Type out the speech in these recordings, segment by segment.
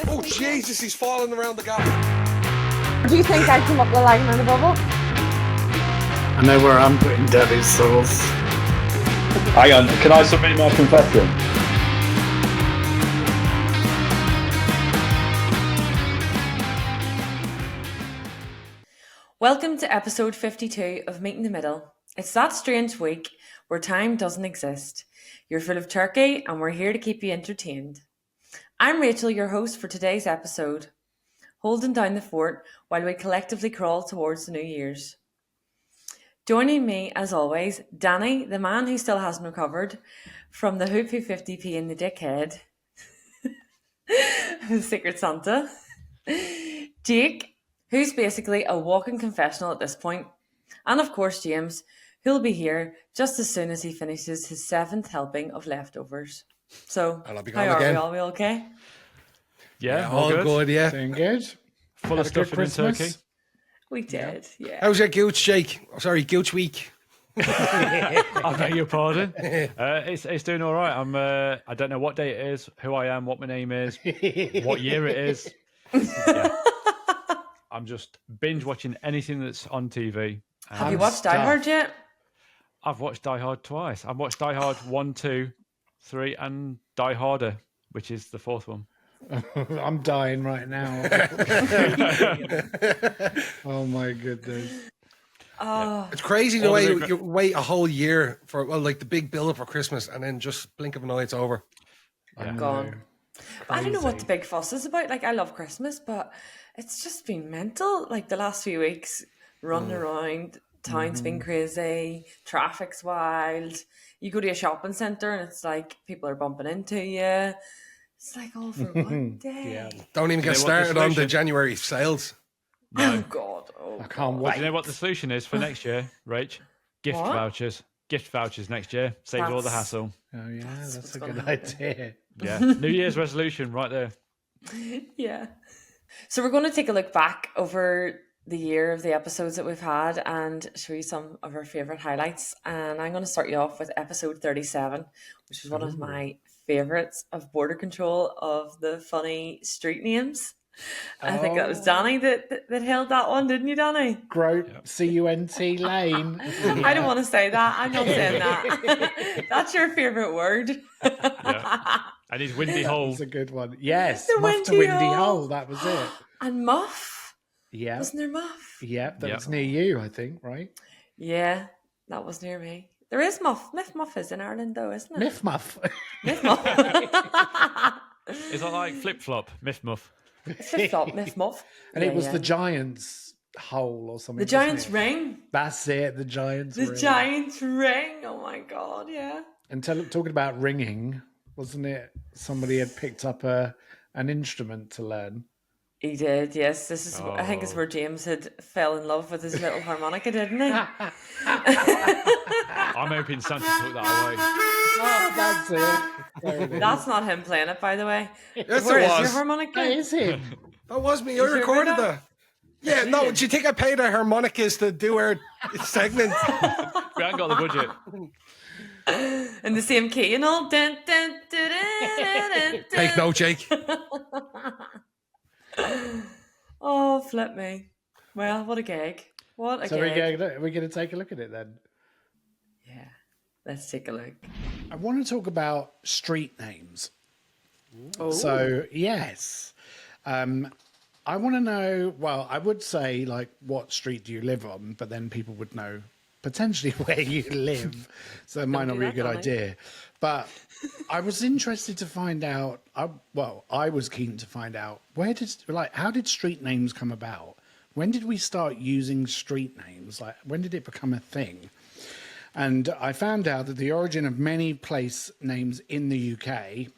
Oh, Jesus, he's falling around the gap. Do you think I'd come up the line in a bubble? I know where I'm putting Debbie's sauce. Hang on, can I submit my confession? Welcome to episode 52 of Meet in the Middle. It's that strange week where time doesn't exist. You're full of turkey and we're here to keep you entertained. I'm Rachel, your host for today's episode, holding down the fort while we collectively crawl towards the New Year's. Joining me, as always, Danny, the man who still hasn't recovered from the Hoopy 50p in the dickhead, the Secret Santa, Jake, who's basically a walking confessional at this point, and of course James, who'll be here just as soon as he finishes his 7th helping of leftovers. So, how are we all? We okay? Yeah, all good, yeah. Doing good. Full of stuff in Turkey. We did, yeah. How's your Gooch, Jake? Oh, sorry, Gooch week. I beg your pardon. It's doing all right. I don't know what day it is, who I am, what my name is, what year it is. Yeah. I'm just binge watching anything that's on TV. Have you watched Die Hard yet? I've watched Die Hard twice. I've watched Die Hard 1, 2, 3, and Die Harder, which is the 4th one. I'm dying right now. Oh my goodness. It's crazy the way you wait a whole year for, like the big build up for Christmas and then just blink of an eye, it's over. I'm gone. I don't know what the big fuss is about. Like, I love Christmas, but it's just been mental. Like, the last few weeks, running around, town's been crazy, traffic's wild. You go to a shopping centre and it's like people are bumping into you. It's like all for one day. Yeah. Don't even get started on the January sales. Oh, God. Oh, I can't Do wait. you know what the solution is for next year, Rach? Gift vouchers. Gift vouchers next year. Saves all the hassle. Oh yeah, that's a good idea. Yeah. New Year's resolution right there. Yeah. So we're going to take a look back over the year of the episodes that we've had and show you some of our favourite highlights. And I'm going to start you off with episode 37, which is one of my favourites of Border Control, of the funny street names. I think that was Danny that held that one, didn't you, Danny? Grope, C-U-N-T, lane. I don't want to say that. I'm not saying that. That's your favourite word. Yeah. And his windy hole. That's a good one. Yes, The Muff to windy Windy hole. Hole. That was it. And Muff. Yeah. Wasn't there Muff? Yeah, that was near you, I think, right? Yeah, that was near me. There is Muff. Miff Muff is in Ireland, though, isn't it? Miff Muff. Miff Muff. Is that like flip flop, Miff Muff? Flip flop, Miff Muff. And it was the Giant's hole or something. The Giant's ring. That's it, the Giant's The ring. Giant's ring. Oh my God, yeah. And talking about ringing, wasn't it somebody had picked up an instrument to learn? He did, yes. This is, I think, is where James had fell in love with his little harmonica, didn't he? I'm hoping Santa took that away. Oh, that's it. There it is. That's not him playing it, by the way. Yes, Where it is was. your harmonica? That is him. That was me. I recorded that. Yeah, no, do you think I paid our harmonicas to do our segment? We haven't got the budget. In the same key and all. Dun, dun, dun, dun, dun, dun. Take no, Jake. Oh, flip me. Well, what a gig. What a So gig. we're going to take a look at it then. Yeah, let's take a look. I want to talk about street names. Oh. So, yes. I want to know, well, I would say, like, what street do you live on? But then people would know potentially where you live. So it might not be a good idea. But I was interested to find out, I was keen to find out, how did street names come about? When did we start using street names? Like, when did it become a thing? And I found out that the origin of many place names in the UK,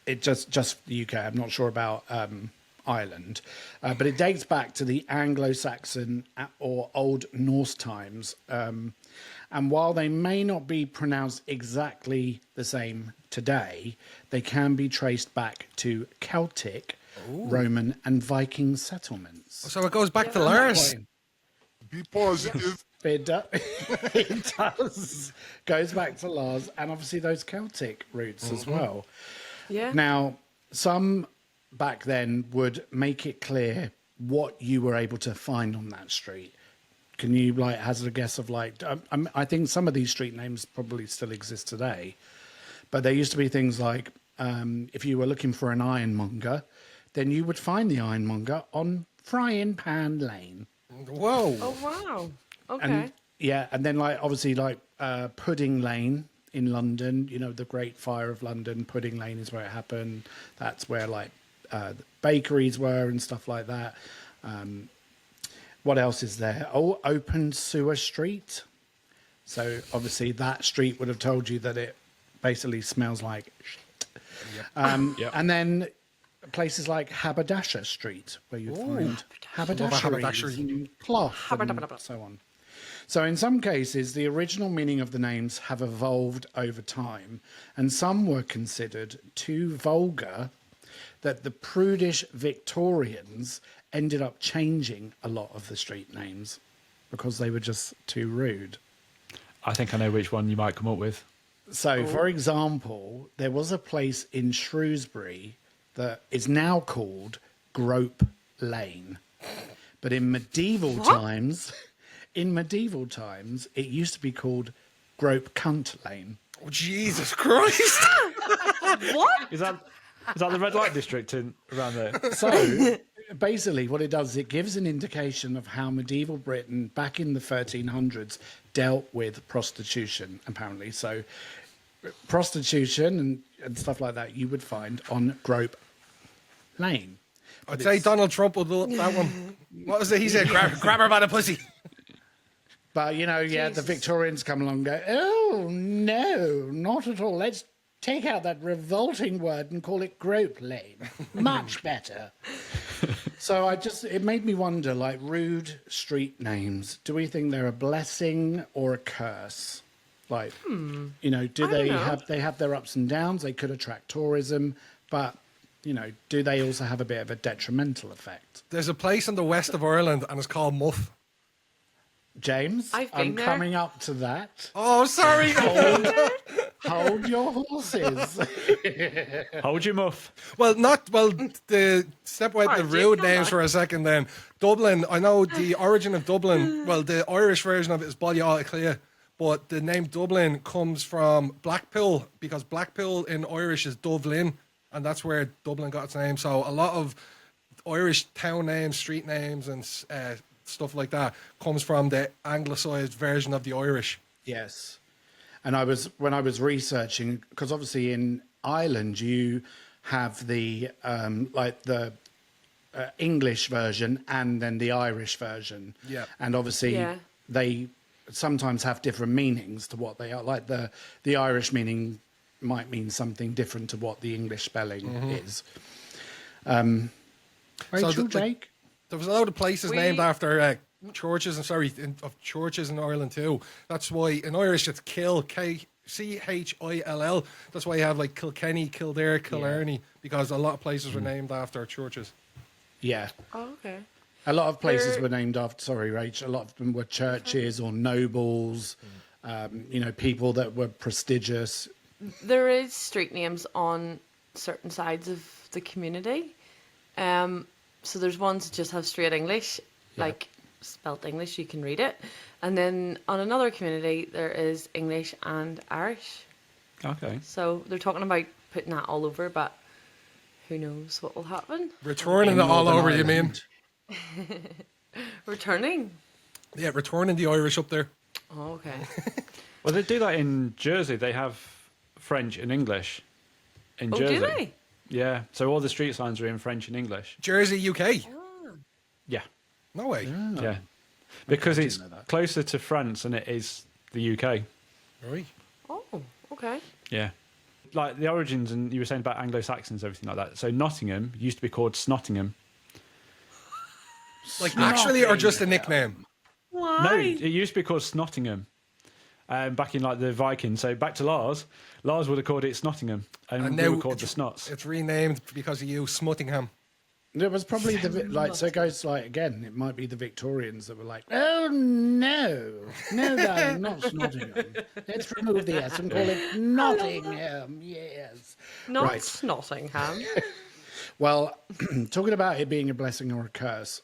it just the UK, I'm not sure about Ireland, but it dates back to the Anglo-Saxon or Old Norse times. And while they may not be pronounced exactly the same today, they can be traced back to Celtic, Roman and Viking settlements. So it goes back to Lars. Be positive. It does. Goes back to Lars and obviously those Celtic roots as well. Yeah. Now, some back then would make it clear what you were able to find on that street. Can you like hazard a guess of like? I think some of these street names probably still exist today, but there used to be things like if you were looking for an ironmonger, then you would find the ironmonger on Frying Pan Lane. Whoa! Oh wow. Okay. And and then like obviously like Pudding Lane in London. You know, the Great Fire of London. Pudding Lane is where it happened. That's where like the bakeries were and stuff like that. What else is there? Oh, Open Sewer Street. So obviously that street would have told you that it basically smells like shit. And then places like Haberdasher Street, where you'd find haberdasheries and cloth and so on. So in some cases, the original meaning of the names have evolved over time, and some were considered too vulgar that the prudish Victorians ended up changing a lot of the street names because they were just too rude. I think I know which one you might come up with. So, for example, there was a place in Shrewsbury that is now called Grope Lane. But in medieval times, it used to be called Grope Cunt Lane. Oh, Jesus Christ! What? Is that the red light district around there? So basically what it does is it gives an indication of how medieval Britain back in the 1300s dealt with prostitution, apparently. So prostitution and stuff like that you would find on Grope Lane. I'd say Donald Trump would look that one. What was it? He said, grab her by the pussy. But, you know, the Victorians come along and go, oh, no, not at all. Let's take out that revolting word and call it Grope Lane. Much better. So it made me wonder, like, rude street names. Do we think they're a blessing or a curse? Like, you know, they have their ups and downs? They could attract tourism, but, you know, do they also have a bit of a detrimental effect? There's a place in the west of Ireland and it's called Muff. James, I'm coming up to that. Oh, sorry. Hold your horses. Hold your muff. Step away the rude names for a second then. Dublin, I know the origin of Dublin, well, the Irish version of it is Ballyalclea, but the name Dublin comes from Blackpool, because Blackpool in Irish is Dublin, and that's where Dublin got its name. So a lot of Irish town names, street names, and stuff like that comes from the anglicised version of the Irish. Yes. And when I was researching, because obviously in Ireland you have the English version and then the Irish version. Yeah. And obviously they sometimes have different meanings to what they are. Like the Irish meaning might mean something different to what the English spelling is. Rachel, Jake? There was a lot of places named after churches, of churches in Ireland too. That's why in Irish it's Kill, Khill. That's why you have like Kilkenny, Kildare, Killarney, because a lot of places were named after churches. Yeah. Oh, okay. A lot of places were named after, sorry, Rach, a lot of them were churches or nobles, you know, people that were prestigious. There is street names on certain sides of the community. So there's ones that just have straight English, like spelt English, you can read it. And then on another community, there is English and Irish. Okay. So they're talking about putting that all over, but who knows what will happen. Returning it all over, you mean? Returning? Yeah, returning the Irish up there. Oh, okay. Well, they do that in Jersey. They have French and English in Jersey. Oh, do they? Yeah, so all the street signs are in French and English. Jersey, UK? Oh. Yeah. No way. Yeah. Because it's closer to France than it is the UK. Right. Oh, okay. Yeah. Like the origins, and you were saying about Anglo-Saxons, everything like that. So Nottingham used to be called Snottingham. Like actually, or just a nickname? Why? No, it used to be called Snottingham. Back in like the Vikings. So back to Lars would have called it Snottingham, and we now were called the Snots. It's renamed because of you, Smuttingham. It was probably so it goes like, again, it might be the Victorians that were like, oh, no, darling, not Nottingham. Let's remove the S and call it Nottingham, yes. Not Nottingham. Well, talking about it being a blessing or a curse,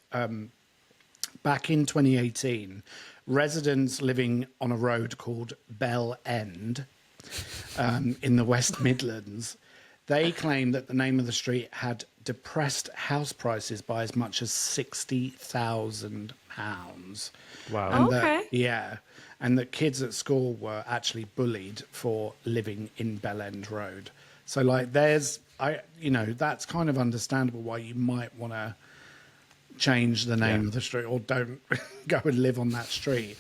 back in 2018, residents living on a road called Bell End in the West Midlands, they claimed that the name of the street had depressed house prices by as much as £60,000. Wow. And Okay. and that kids at school were actually bullied for living in Bell End Road. So, like, that's kind of understandable why you might want to change the name of the street or don't go and live on that street.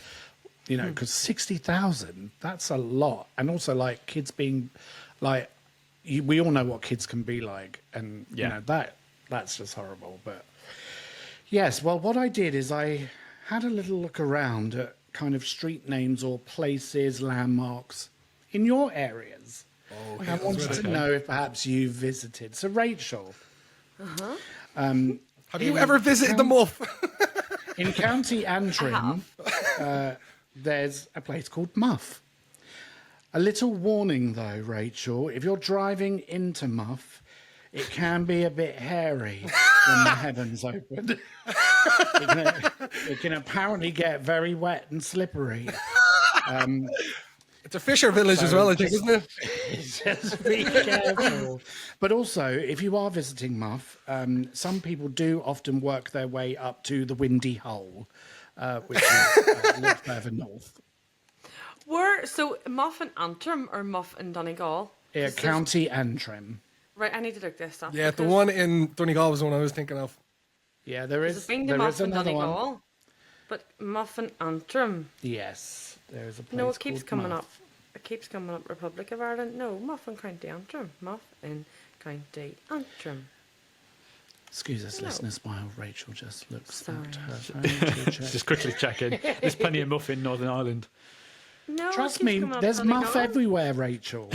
You know, because 60,000, that's a lot. And also, like, kids being like, we all know what kids can be like, and you know that's just horrible. But yes, well, what I did is I had a little look around at kind of street names or places, landmarks in your areas. Oh, I wanted to know if perhaps you visited. So, Rachel, have you ever visited the Muff? in County Antrim, there's a place called Muff. A little warning, though, Rachel. If you're driving into Muff, it can be a bit hairy when the heavens open. It can apparently get very wet and slippery. It's a fisher village as well, I think, isn't it? Just be careful. But also, if you are visiting Muff, some people do often work their way up to the Windy Hole, which is a little further north. So Muff and Antrim or Muff and Donegal? Yeah, County Antrim. Right, I need to look this up. Yeah, the one in Donegal was the one I was thinking of. Yeah, there is Muff and another one. Donegal, but Muff and Antrim. Yes, there is a place. No, it keeps called coming Muff. up. It keeps coming up. Republic of Ireland. No, Muff and County Antrim. Muff in County Antrim. Excuse us, listeners, while Rachel just looks Sorry. at her phone to check. Just quickly checking. There's plenty of muff in Northern Ireland. No, it Trust keeps me, coming up there's Donegal. Muff everywhere, Rachel.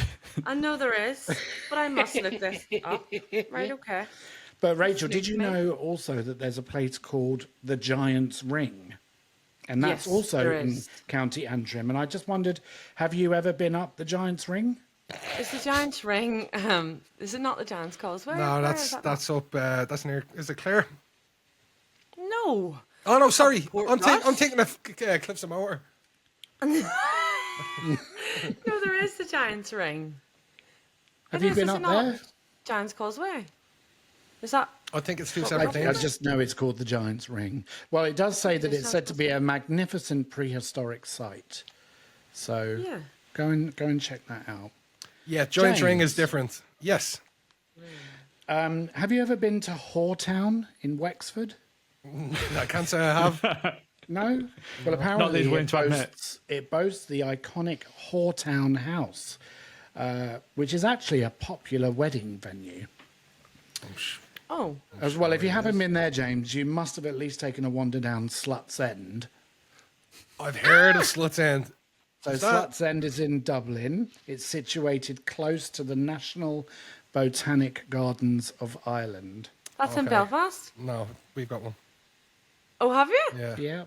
I know there is, but I must look this up. Right, okay. But Rachel, did you me. know also that there's a place called the Giant's Ring? And that's Yes, also there in is. County Antrim. And I just wondered, have you ever been up the Giant's Ring? Is the Giant's Ring? Is it not the Giant's Causeway? No, Where is that that's up. That's near. Is it Clare? No. Oh no, sorry. Port I'm Ross? thinking of Cliffs of Moher. No, there is the Giant's Ring. Have It you is, been is up it not? there? Giant's Causeway. Is that? I think it's two separate I things. just know it's called the Giant's Ring. Well, it does say that It it's sounds said to be a magnificent prehistoric site. So Yeah. go and check that out. Yeah, Giant's Ring is James. different. Yes. Have you ever been to Whoretown in Wexford? I can't say I have. No? Well, apparently these willing to admit. it boasts the iconic Whoretown House, which is actually a popular wedding venue. Oh. As well, if you haven't been there, James, you must have at least taken a wander down Slut's End. I've heard of Slut's End. So Is that- Slut's End is in Dublin. It's situated close to the National Botanic Gardens of Ireland. That's in Okay. Belfast? No, we've got one. Oh, have you? Yeah. Yeah.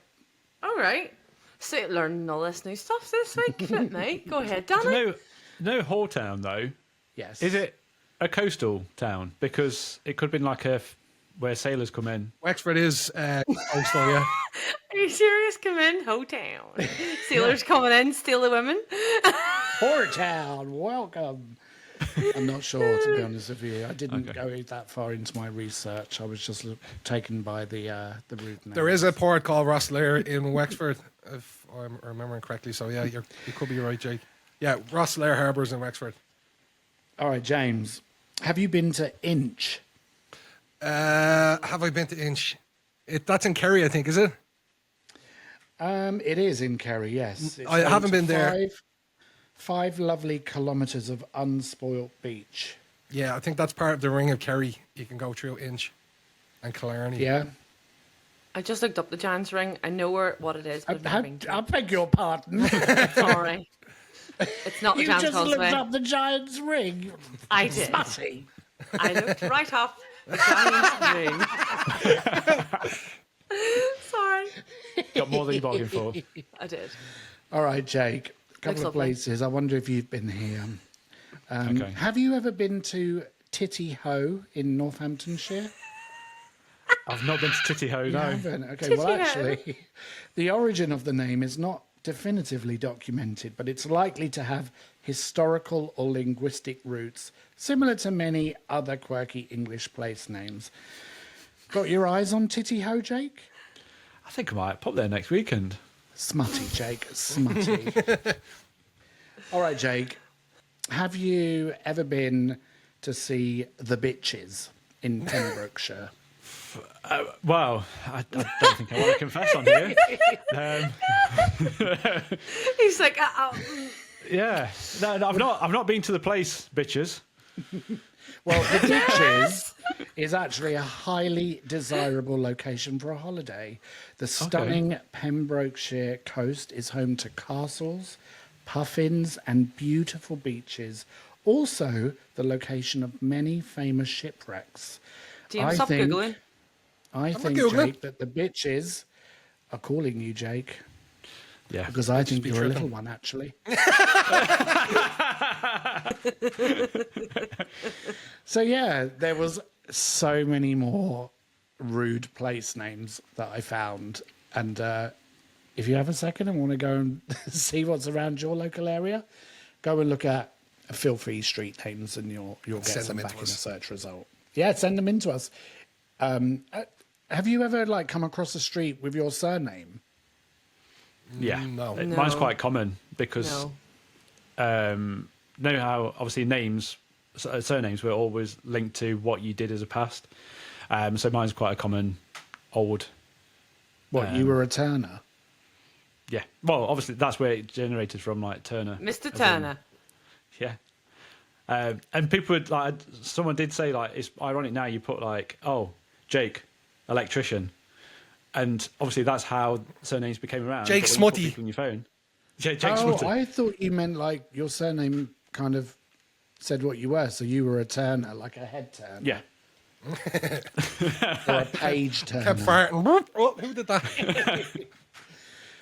All right. So learning all this new stuff this week, fit me. Go ahead, Danny. No Whoretown, though. Yes. Is it a coastal town? Because it could have been like where sailors come in. Wexford is coastal, yeah. Are you serious? Come in, ho town. Sailors coming in, steal the women. Whoretown, welcome. I'm not sure, to be honest with you. I didn't go that far into my research. I was just taken by the route. There is a port called Rosslare in Wexford, if I'm remembering correctly. So yeah, you could be right, Jake. Yeah, Rosslare Harbour's in Wexford. All right, James. Have you been to Inch? Have I been to Inch? That's in Kerry, I think, is it? It is in Kerry, yes. It's I home haven't to been there. 5 lovely kilometres of unspoilt beach. Yeah, I think that's part of the Ring of Kerry. You can go through Inch and Killarney. Yeah. I just looked up the Giant's Ring. I know what it is, but I've never been to I beg your pardon. it. Sorry. It's not the You Giant's just looked Causeway. up the Giant's Ring. I did. Smutty. I looked right up Giant moon. Sorry. Got more than you bargained for. I did. All right, Jake. A couple Looks of lovely. places. I wonder if you've been here. Okay. Have you ever been to Titty Ho in Northamptonshire? I've not been to Titty Ho, You no. haven't? Okay, well, Titty Ho. actually, the origin of the name is not definitively documented, but it's likely to have historical or linguistic roots, similar to many other quirky English place names. Got your eyes on Titty Ho, Jake? I think I might pop there next weekend. Smutty, Jake, smutty. All right, Jake. Have you ever been to see The Bitches in Pembrokeshire? Well, I don't think I want to confess on here. He's like, Yeah, no, I've not been to the place, bitches. Well, The Bitches is actually a highly desirable location for a holiday. The stunning Pembrokeshire coast is home to castles, puffins, and beautiful beaches. Also, the location of many famous shipwrecks. James, stop Googling. I think, Googling. Jake, that the bitches are calling you, Jake, Yeah, because I think be you're a tripping. little one, actually. So, yeah, there was so many more rude place names that I found. And if you have a second and want to go and see what's around your local area, go and look at filthy street names and you'll get Send some them back into in a us. search result. Yeah, send them in to us. Have you ever come across a street with your surname? yeah. No. Mine's No. quite common because No. know how obviously surnames were always linked to what you did as a past. So mine's quite a common old. What, you were a Turner? Yeah. Well, obviously that's where it generated from, like Turner. Mr. Turner. Yeah. And people would someone did say it's ironic now you put Jake, electrician, and obviously that's how surnames became around. Jake But when you put Smutty. people on your phone. Jake Oh, Smutty. I thought you meant your surname kind of said what you were. So you were a Turner, like a head turner. Yeah. Or a page turner. Kept farting. Oh, who did that?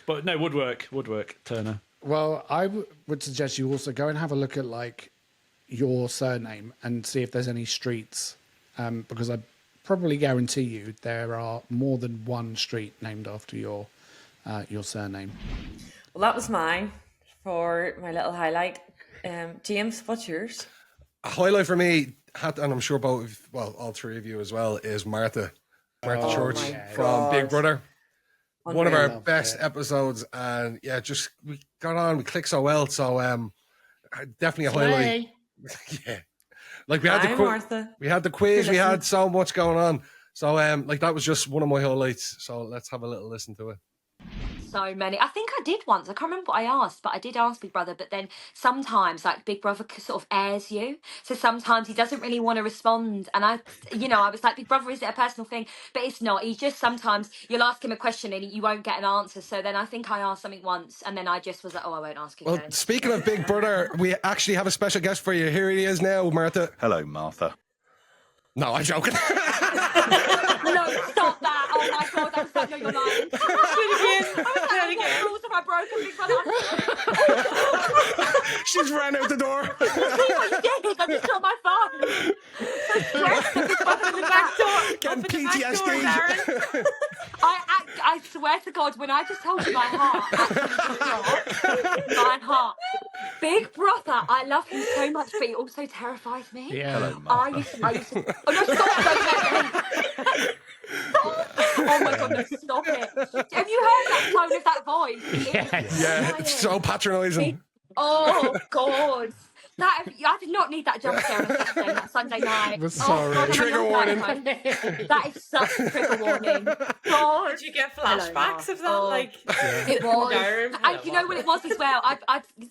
But no, woodwork, Turner. Well, I would suggest you also go and have a look at your surname and see if there's any streets, because I probably guarantee you there are more than one street named after your surname. Well, that was mine for my little highlight. James, what's yours? A highlight for me, and I'm sure all three of you as well, is Martha Church my from God. Big Brother. One of our Loved best it. episodes, and yeah, just we got on, we clicked so well. So definitely a highlight. Yeah, we had Hi, the Martha. we had the quiz, Good we listen. had so much going on. So that was just one of my highlights. So let's have a little listen to it. So many. I think I did once. I can't remember what I asked, but I did ask Big Brother. But then sometimes, Big Brother sort of airs you. So sometimes he doesn't really want to respond. And I was like, Big Brother, is it a personal thing? But it's not. He's just sometimes you'll ask him a question and you won't get an answer. So then I think I asked something once, and then I just was like, oh, I won't ask again. Well, speaking of Big Brother, we actually have a special guest for you. Here he is now, Martha. Hello, Martha. No, I'm joking. No, stop that! Oh my god, that was like, no, you're lying. Do it again. What rules have I broken, Big Brother? She's ran out the door. See what you did? I just got my phone. So stressed that Big Brother was back door. Getting Open the back door, PTSD. Darren. I swear to God, when I just told you my heart, actually dropped. My heart. Big Brother, I love him so much, but he also terrifies me. Yeah. Hello, I Martha. used to. Oh no! Stop! Don't let me. Stop. Oh my God! No, stop it! Have you heard that tone of that voice? Yes. Yeah, it's so patronising. Oh God! I did not need that jump scare on that Sunday night. We're sorry. God, I'm Trigger not warning. going. That is such a trigger warning. God. Did you get Hello, flashbacks of that? Mark. Oh. It was. Darren. And you know what it was as well?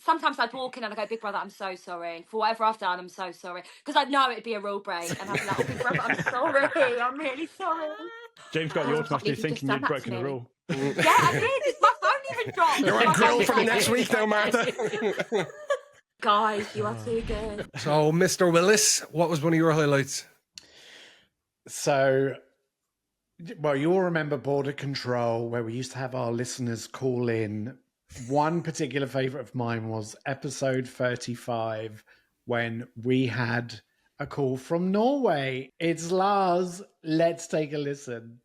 Sometimes I'd walk in and I'd go, Big Brother, I'm so sorry. For whatever I've done, I'm so sorry. Because I know it'd be a rule break. And I'd be like, oh, Big Brother, I'm sorry. I'm really sorry. James got you Oh, automatically you just thinking done you'd that broken to the me. rule. Yeah, I did. My phone even dropped. You're My on grill phone for the even next dropped. week now, Martha. Guys, you are too good. So, Mr. Willis, what was one of your highlights? So, well, you all remember Border Control, where we used to have our listeners call in. One particular favourite of mine was episode 35, when we had a call from Norway. It's Lars. Let's take a listen.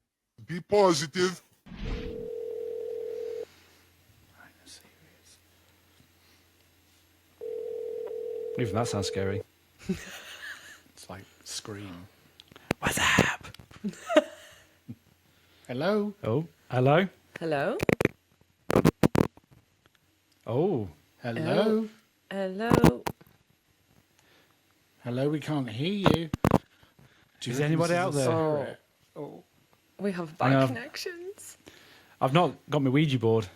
Be positive. Even that sounds scary. It's like Scream. What's up? Hello? Oh, hello? Hello? Oh, Hello? Hello? Hello, we can't hear you. Is anybody out there? Oh. We have I bad know. connections. I've not got my Ouija board.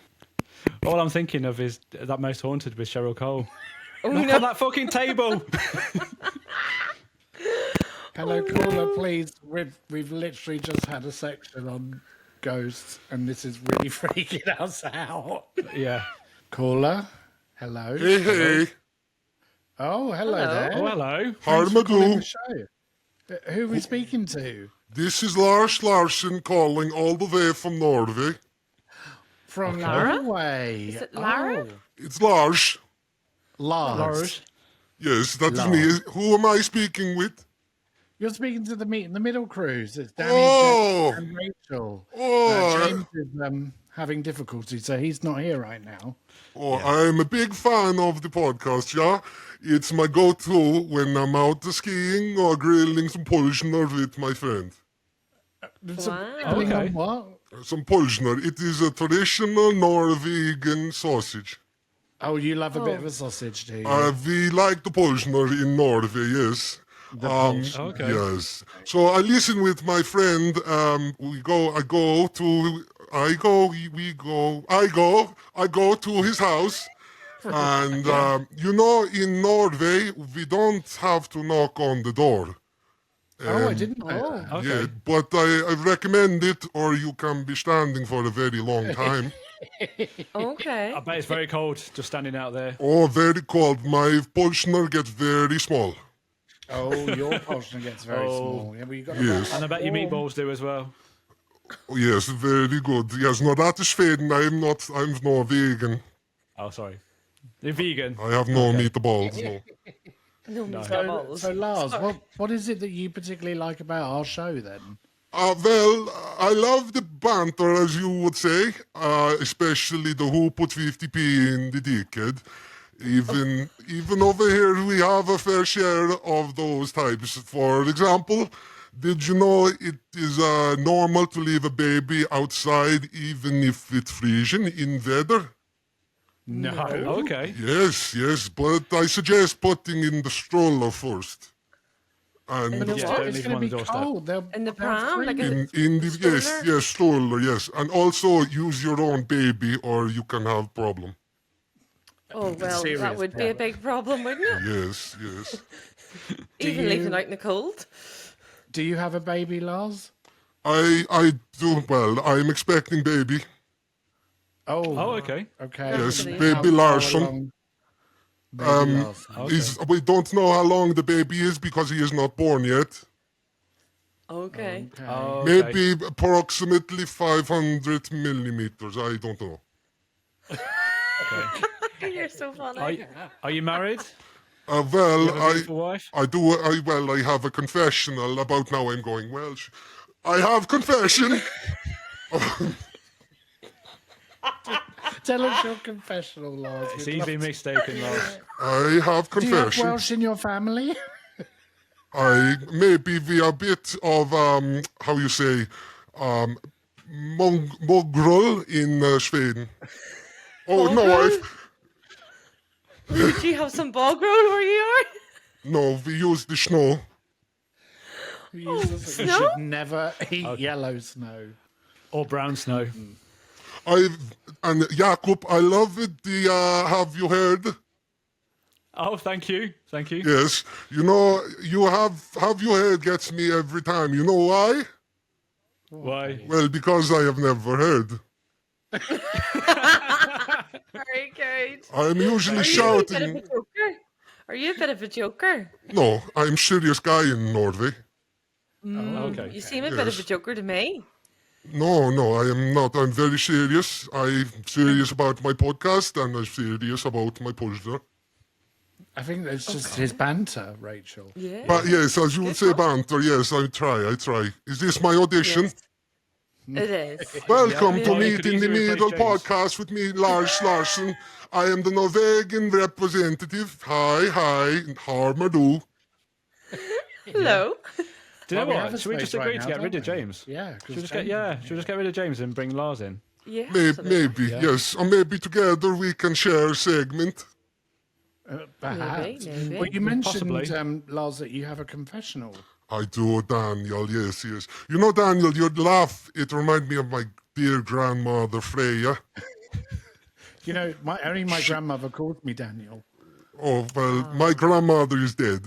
All I'm thinking of is that Most Haunted with Cheryl Cole. Oh, Knock no. on that fucking table! Hello, caller, please. We've literally just had a section on ghosts, and this is really freaking us out. Yeah. Caller, hello. Hey, hey. Oh, hello Hello. there. Oh, hello. How Thanks do for calling do? the show. Who are we speaking to? This is Lars Larsen calling all the way from Norway. From Lara? Norway. Is it Lara? Oh, It's Lars. Lars. Lars. Yes, that is Lars. me. Who am I speaking with? You're speaking to the Meet in the Middle cruise. It's Danny, Oh. James, and Rachel. Oh, James is having difficulty, so he's not here right now. I'm a big fan of the podcast, yeah? It's my go-to when I'm out skiing or grilling some Polsner with my friend. Wow. Okay. What? Some Polsner. It is a traditional Norwegian sausage. Oh, you love a bit of a sausage, do you? We like the Polsner in Norway, yes. Okay. Yes. So I listen with my friend. We go to his house. And, in Norway, we don't have to knock on the door. I didn't know that. Okay. Yeah, but I recommend it, or you can be standing for a very long time. Okay. I bet it's very cold just standing out there. Oh, very cold. My Polsner gets very small. Oh, your portion gets very Oh. small. Yeah, but you got Yes. And I bet your meatballs do as well. Oh, yes, very good. Yes, no, that is Sweden. I'm no vegan. Oh, sorry. You're vegan. I have no meatballs, no. No, So Lars, what is it that you particularly like about our show then? Well, I love the banter, as you would say, especially the who put 50p in the decade. Even over here, we have a fair share of those types. For example, did you know it is normal to leave a baby outside even if it's freezing in weather? No. Okay. Yes, but I suggest putting in the stroller first. And In the It's, what? don't it's leave going them to on be the doorstep. cold. In the they'll pram? Like freeze. in the Stroller? yes, stroller, yes. And also use your own baby or you can have problem. Oh, well, serious that would be a problem. big problem, wouldn't it? Yes. Even you- leaving out in the cold. Do you have a baby, Lars? I do well, I'm expecting baby. Oh, okay. Okay. Yes, Actually, baby How far Larson. along- Baby Larson. We don't know how long the baby is because he is not born yet. Okay. Okay. Oh, okay. Maybe approximately 500 millimeters. I don't know. Okay. You're so funny. Are you married? Well, You have a beautiful wife? I do. I have a confessional about now. I'm going well. I have confession. Tell us your confessional, Lars. It's We'd love easily to- mistaken, Lars. I have Do you have confession. Welsh in your family? Maybe we are a bit of how you say mongrel in Sweden. Oh no, Did you have some bog roll where you are? no, we use the snow. You snow? should never eat yellow snow. Or brown snow. And Jakob, I love it. The have you heard? Oh, thank you. Thank you. Yes, you know you have you heard gets me every time. You know why? Why? Well, because I have never heard. Very good. I'm usually Are you a bit of a shouting. joker? Are you a bit of a joker? No, I'm serious guy in Norway. Okay. You seem a bit of a Yes. joker to me. No, I am not. I'm very serious. I'm serious about my podcast and I'm serious about my poster. I think that's just his banter, Rachel. Yeah. But yes, as you would say, banter, yes, I try. Is this my audition? Yes. It is. Welcome to Well, you Meet could in the easily replace Middle James. podcast with me, Lars Larson. I am the Norwegian representative. Hi, Harmadu. Hello. Do you know Well, we have what? a Should we space just right agree now, to get rid don't of we? James? Yeah, 'cause Should we just James- should we just get rid of James and bring Lars in? Yeah. Maybe, absolutely. yes. Or maybe together we can share a segment. Perhaps. Maybe. Well, you mentioned, Possibly. Lars, that you have a confessional. I do, Daniel, yes. You know, Daniel, your laugh, it reminds me of my dear grandmother, Freya. You know, only my grandmother called me Daniel. Oh, well, my grandmother is dead.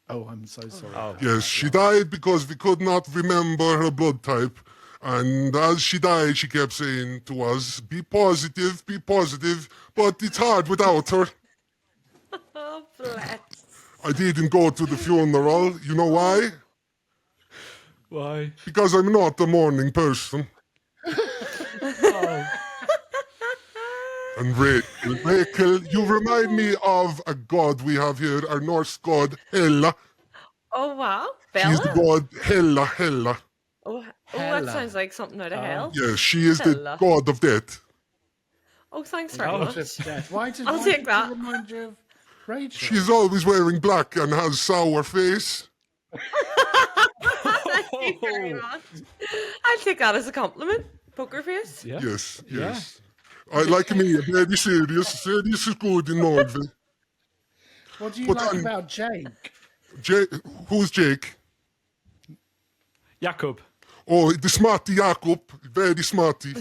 Oh, I'm so sorry. Oh, Yes, she died because we could not remember her blood type. And as she died, she kept saying to us, be positive, but it's hard without her. Oh, bless. I didn't go to the funeral. You know why? why? Because I'm not a morning person. And Rachel, you remind me of a god we have here, our Norse god, Hela. Oh, wow. She's the Bella. god Hela. Oh, that Hella. sounds like something out of hell. Yes, she is the Hela. god of death. Oh, thanks very Oh, much. Just death. Why did I'll why take did that. you remind you of Rachel? She's always wearing black and has sour face. Thank you very much. I'll take that as a compliment. Poker face. Yeah. Yes. I like me, very serious. Serious is good in Norway. What do you But like I'm- about Jake? Who's Jake? Jakob. Oh, the smarty Jakob. Very smarty.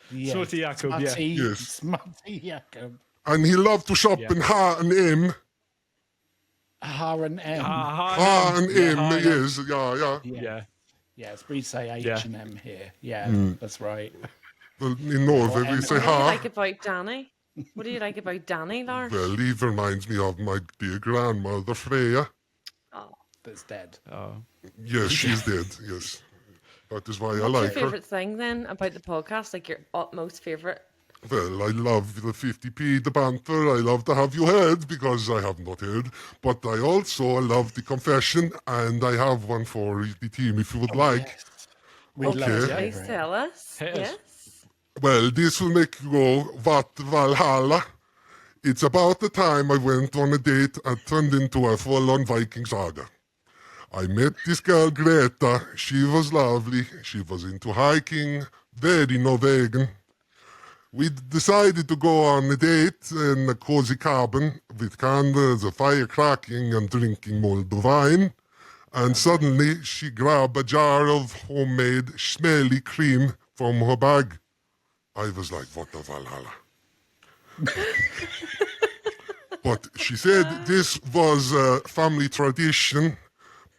Yes. Smarty Jakob, yeah. Smutty, Yes. Smutty Jakob. And he loved to shop in H&M. H&M. H&M, yes. Yeah. Yeah. Yes, we say H&M here. Yeah, that's right. Well, in Norway, we say What do you like ha. about Danny? What do you like about Danny, Lars? Well, he reminds me of my dear grandmother, Freya. That's dead. Yes, she's dead, yes. That is why I What's your like her. favourite thing then about the podcast? Like your utmost favourite? Well, I love the 50p, the banter. I love to have you heard because I have not heard. But I also love the confession, and I have one for the team if you would like. We'd love Okay. to Please hear it. tell us. Hit us. Yes. Well, this will make you go, what Valhalla? It's about the time I went on a date and turned into a full-on Viking saga. I met this girl, Greta. She was lovely. She was into hiking, very Norwegian. We decided to go on a date in a cozy cabin with candles, a fire cracking, and drinking mulled wine. And suddenly she grabbed a jar of homemade smelly cream from her bag. I was like, what the Valhalla? But she said this was a family tradition.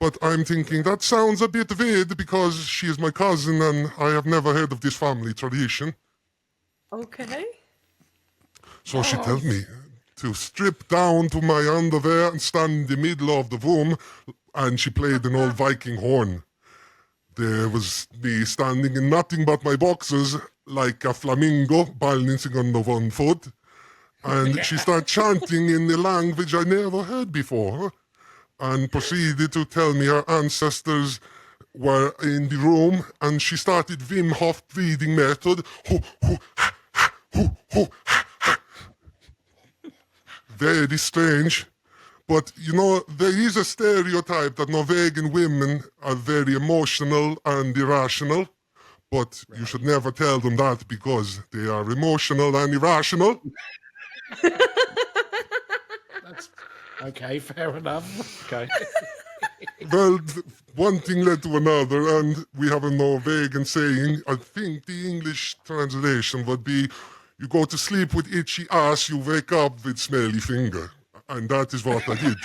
But I'm thinking that sounds a bit weird because she is my cousin and I have never heard of this family tradition. Okay. So she tells me to strip down to my underwear and stand in the middle of the room, and she played an old Viking horn. There was me standing in nothing but my boxers like a flamingo balancing on the one foot. And she started chanting in the language I never heard before and proceeded to tell me her ancestors were in the room, and she started Wim Hof breathing method. Very strange. But, you know, there is a stereotype that Norwegian women are very emotional and irrational. But you should never tell them that because they are emotional and irrational. That's okay, fair enough. Okay. Well, one thing led to another, and we have a Norwegian saying. I think the English translation would be, you go to sleep with itchy ass, you wake up with smelly finger. And that is what I did.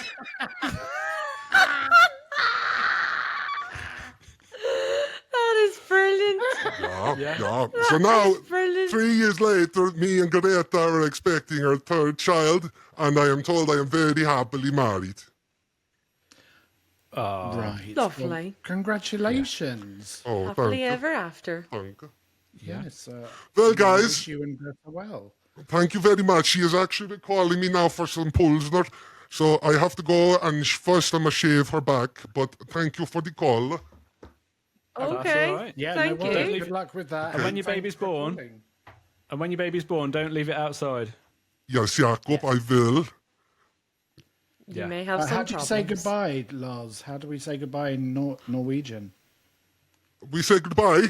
That is brilliant. Yeah. So now, brilliant. 3 years later, me and Greta are expecting our third child, and I am told I am very happily married. Right. Lovely. Well, congratulations. Oh, Happily thank you. ever after. Thank you. Yes. Well, we guys, wish you and Greta well. thank you very much. She is actually calling me now for some Pulsner. So I have to go and first I'm going to shave her back. But thank you for the call. Okay. all right. Yeah, Thank no worries. you. Good luck with that. And when your thanks baby's for born, calling. don't leave it outside. Yes, Jakob, I will. You may have some How do you say problems. goodbye, Lars? How do we say goodbye in Norwegian? We say goodbye.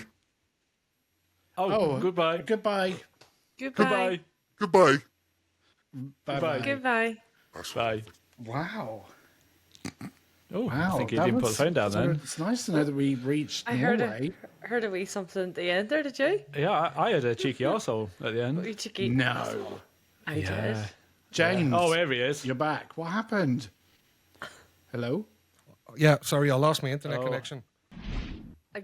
Oh, goodbye. Goodbye. Goodbye. Goodbye. Bye-bye. Goodbye. Bye. Wow. Oh, Wow. I think he that didn't put was- the phone down so then. It's nice to know that we reached I heard Norway. a wee something at the end there, did you? Yeah, I had a cheeky arsehole at the end. Wee cheeky. No. I did. James, Oh, here he is. you're back. What happened? Hello? Yeah, sorry, I lost my internet connection.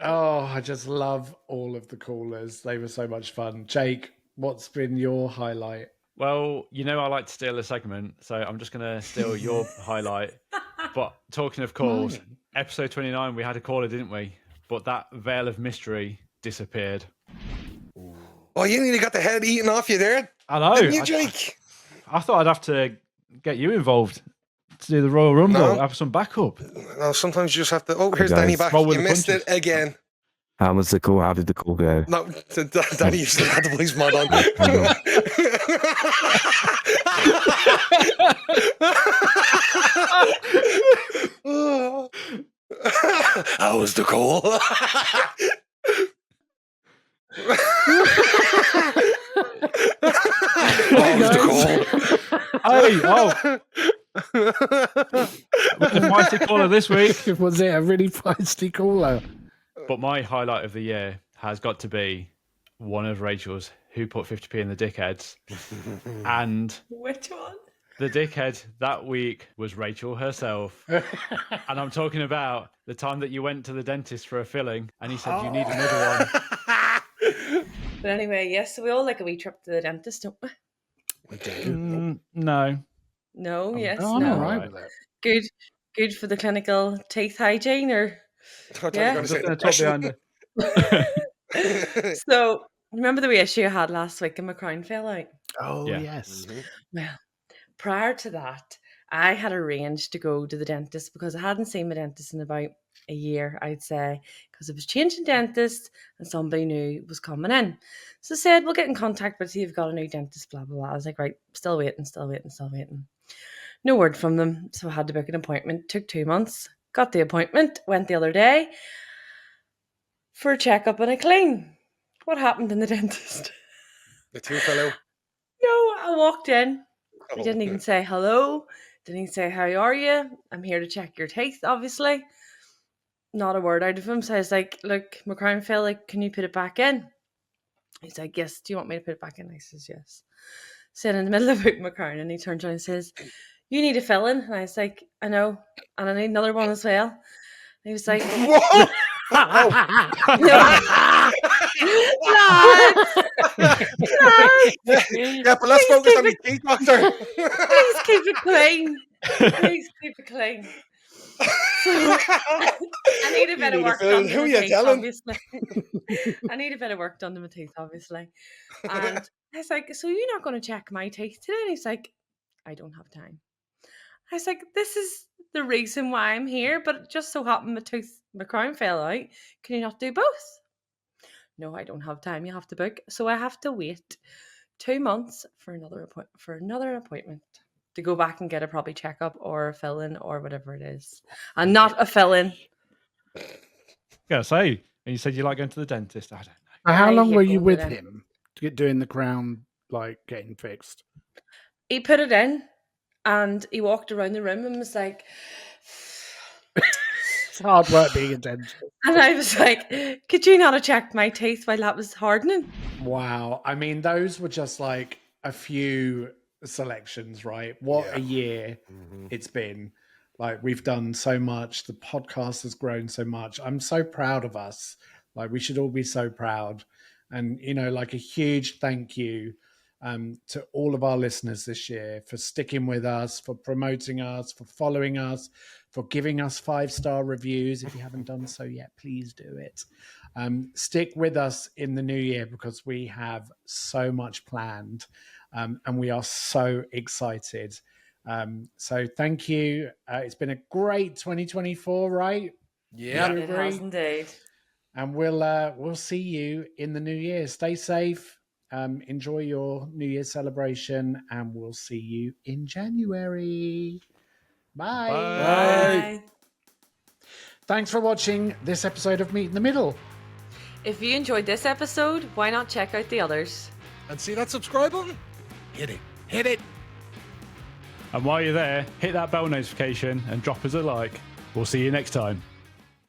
Oh, I just love all of the callers. They were so much fun. Jake, what's been your highlight? Well, I like to steal a segment, so I'm just going to steal your highlight. But talking of calls, episode 29, we had a caller, didn't we? But that veil of mystery disappeared. Oh, you nearly got the head eaten off you there, I know. didn't you, Jake? I thought I'd have to get you involved to do the Royal Rumble, No. have some backup. No, sometimes you just have to. Oh, here's guys. Danny back. Roll with You the missed punches. it again. How was the call? How did the call go? No, Danny, you still had the police mod on. How was the call? How was the call? Hey, with the feisty caller this week. Was it a really feisty caller? But my highlight of the year has got to be one of Rachel's who put 50p in the dickheads. And Which one? the dickhead that week was Rachel herself. And I'm talking about the time that you went to the dentist for a filling and he said, you need another one. But anyway, yes, so we all like a wee trip to the dentist, don't we? No. No, yes, Oh, I'm no. all right with it. Good for the clinical teeth hygiene, or I thought you Yeah. were I'm going to just say going to talk behind it. So remember the wee issue I had last week and my crown fell out? Oh, Yeah. yes. Well, prior to that, I had arranged to go to the dentist because I hadn't seen my dentist in about a year, I'd say, because I was changing dentist and somebody new was coming in. So I said, we'll get in contact with you. You've got a new dentist, blah, blah, blah. I was like, right, still waiting. No word from them. So I had to book an appointment. Took 2 months. Got the appointment. Went the other day for a checkup and a clean. What happened in the dentist? The two fellow. No, I walked in. He Oh, didn't even say hello. Didn't even say, how are you? I'm here to check your teeth, obviously. Not a word out of him. So I was like, look, my crown fell, like, can you put it back in? He's like, yes, do you want me to put it back in? I says, yes. So in the middle of putting my crown, and he turns around and says, you need a fill-in. And I was like, I know. And I need another one as well. And he was like, Whoa! Yeah, but let's focus on the teeth, doctor. Please keep it clean. Please keep it clean. So, I need a bit of need a work fill-in. done. Who to you my teeth, telling? obviously. I need a bit of work done to my teeth, obviously. And I was like, so you're not going to check my teeth today? And he's like, I don't have time. I was like, this is the reason why I'm here, but it just so happened my crown fell out. Can you not do both? No, I don't have time. You have to book. So I have to wait 2 months for another appointment to go back and get a probably checkup or a fill-in or whatever it is. And not a fill-in. Yeah, say. And you said you like going to the dentist. I don't know. How I long hate were you going to with them. him to get doing the crown, like getting fixed? He put it in and he walked around the room and was like, It's hard work being a dentist. and I was like, could you not have checked my teeth while that was hardening? Wow. I mean, those were just like a few selections, right? What a year it's been. Like, we've done so much. The podcast has grown so much. I'm so proud of us. Like, we should all be so proud. And, like a huge thank you to all of our listeners this year for sticking with us, for promoting us, for following us, for giving us 5-star reviews. If you haven't done so yet, please do it. Stick with us in the new year because we have so much planned and we are so excited. So thank you. It's been a great 2024, right? Yeah, It has indeed. And we'll see you in the new year. Stay safe. Enjoy your New Year's celebration, and we'll see you in January. Bye. Bye. Thanks for watching this episode of Meet in the Middle. If you enjoyed this episode, why not check out the others? and see that subscribe button? Hit it. Hit it. And while you're there, hit that bell notification and drop us a like. We'll see you next time.